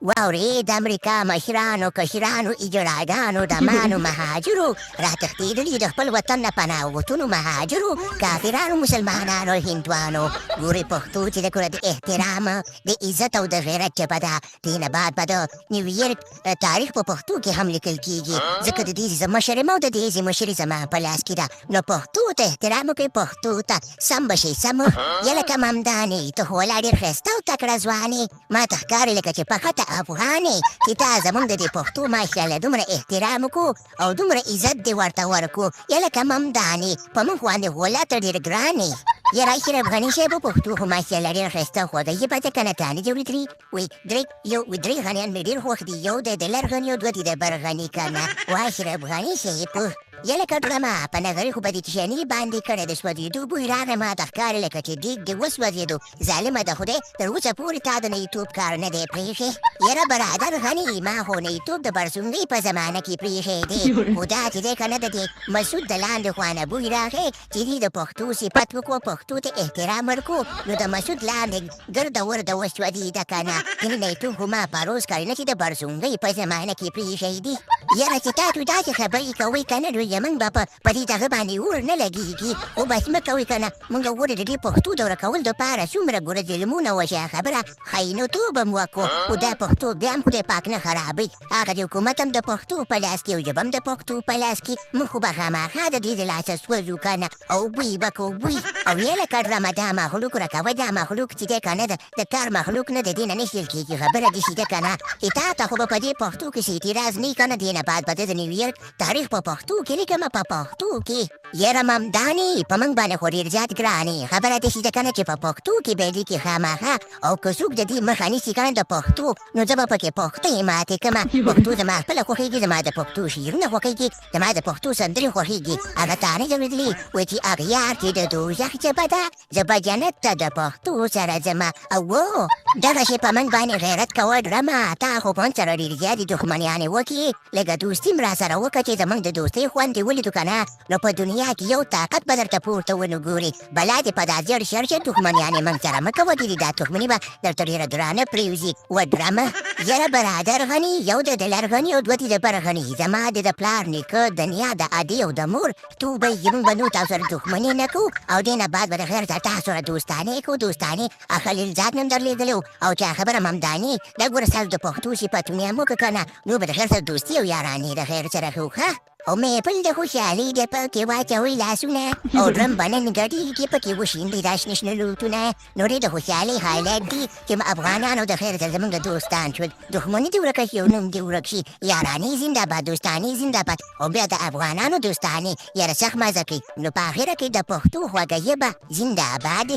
واورې د امریکا مشرانو کشرانو اجراګانو د مانو مهاجرو راتښتېدلي د خپل وطن نه پناه وتونو مهاجرو کافرانو مسلمانانو هندوانو ګورې پښتو چې د کړه د احترام د عزت او د غیرت ژبه ده دې نه بعد به د نیویارک تاریخ په پښتو کې هم لیکل کېږي ځکه د دې مشر یم او د دې مشري زما په لاس کې ده نو پښتو ته احترام وکړئ پښتو ته سم به شي سم یلکه ممدانې ته خو ولا ډېر ښایسته او تکړه ځوانې ما ته ښکاري لکه چې په خطه افغانې چې تا زموږ د دې پښتو ماشاءالله دومره احترام وکړو او دومره عزت دې ورته ورکړو یلکه ممدانې په موږ باندې غوله ته ډېر ګرانې یاره اشرف غني صاحب په پښتو خو ماشاءالله ډېر ښایسته خوږه ژبه ده که نه تا نه دي اورېدلي وایي درې غنیان مې ډېر خوښ دي یو دی د لر غني او دوه دي د بر غني که نه وا اشرف غني صاحب یلکه ډرمه په نغري خو به دې تشني باندې کړی د سوځېدو بوی راغی ما ته ښکاري لکه چې دیګ دې وسوځېدو ظالمه د خدای تر اوسه پورې تا د نېټوب کار نه دی پرېښی یاره برادر غني ما خو نېټوب د برسونګۍ په زمانه کې پرېښی دی خو دا چې دی که نه د دې مسعود د لاندې خوا نه بوی راغی چې دې د پښتو صفت وکړو پښتو ته احترام ورکړو نو د مسعود لاندې ګرده ورده وسوځېده که نه ځینې نېټوب خو ما پروس کړی نه چې د برسونګۍ په زمانه کې پرېښی دی یاره چې تاسو داسې خبرې کوئ که نه زموږ به په دې دغه باندې اور نه لګېږي خو بس مه کوئ که نه موږ ګورې د دې پښتو دوره کول دپاره څومره ګوره ظلمونه وشي خبره خاینوتوب هم وکړو خو دا پښتو بیا هم خدای پاک نه خرابوي هغه د حکومت هم د پښتو په لاس کې او ژبه هم د پښتو په لاس کې موږ خو به خامخا د دې د لاسه سوځو که نه او بوی به کوو بوی او یلکه ډرمه دا مخلوق راکوه دا مخلوق چې دی که نه د کار مخلوق نه د دې نه نه شیل کېږي خبره داسې ده که نه چې تا ته خو به په دې پښتو کې څه اعتراض نه وي که نه دې نه بعد به د نیویارک تاریخ په پښتو کې لیکمه په پښتو کې یاره ممدانې په موږ باندې خو ډېر زیات ګرانې خبره داسې ده که نه چې په پښتو کې به یې لیکي خامخا او که څوک د دې مخه نیسي که نه د پښتو نو زه به پکې پښتۍ ماتې کړمه پښتو زما خپله خوښېږي زما د پښتو شعرونه خوښېږي زما د پښتو سندرې خوښېږي هغه تا نه دي اورېدلي وایي چې اغیار چې د دوزخ ژبه ده زه به جنت ته د پښتو سره ځمه او دغسې په موږ باندې غیرت کوه ډرمه تا خو په موږ سره ډېرې زیاتې دښمنیانې وکړي لږه دوستي م راسره وکړه چې زموږ د دوستۍ خوند دې ولیدو که نه نو په دنیا کې یو طاقت به درته پورته ونه ګوري بلا دې په دا زیړ شرشه دښمنیانې موږ سره مه کوه دې دا دښمني به درته ډېره درانه پرېوځي و ډرمه یاره برادر غني یو دی د لر غني او دوه دي د بر غني زما د پلار نیکه د نیا د ادې او د مور توبه یې موږ به نو تاسو سره دښمني نه کوو او دې نه بعد به د خیر تاسو سره دوستانې کوو دوستانې خلیلزاد مې هم درلېږلی او چې خبره ممدانې دا ګوره ستاسو د پښتو صفتونه یې هم وکړه که نه نو به د خیر سره دوستي او یارانې د خیر سره ښه ښه او میپل د خوشحالۍ د پکې واچوئ لاسونه او ډرم به نن ګډېږي پکې وشیندئ دا شنه شنه لوټونه نو ډېر د خوشحالۍ حالت دي چې افغانانو د خیر سره زموږ دوستان شول دښمني دې ورکه شي او نوم دې ورک شي یارانې زنده‌باد دوستانې زنده‌باد او بیا د افغانانو دوستانې یاره سخت مزه کوي نو په اخره کې د پښتو خوږه ژبه زنده‌باد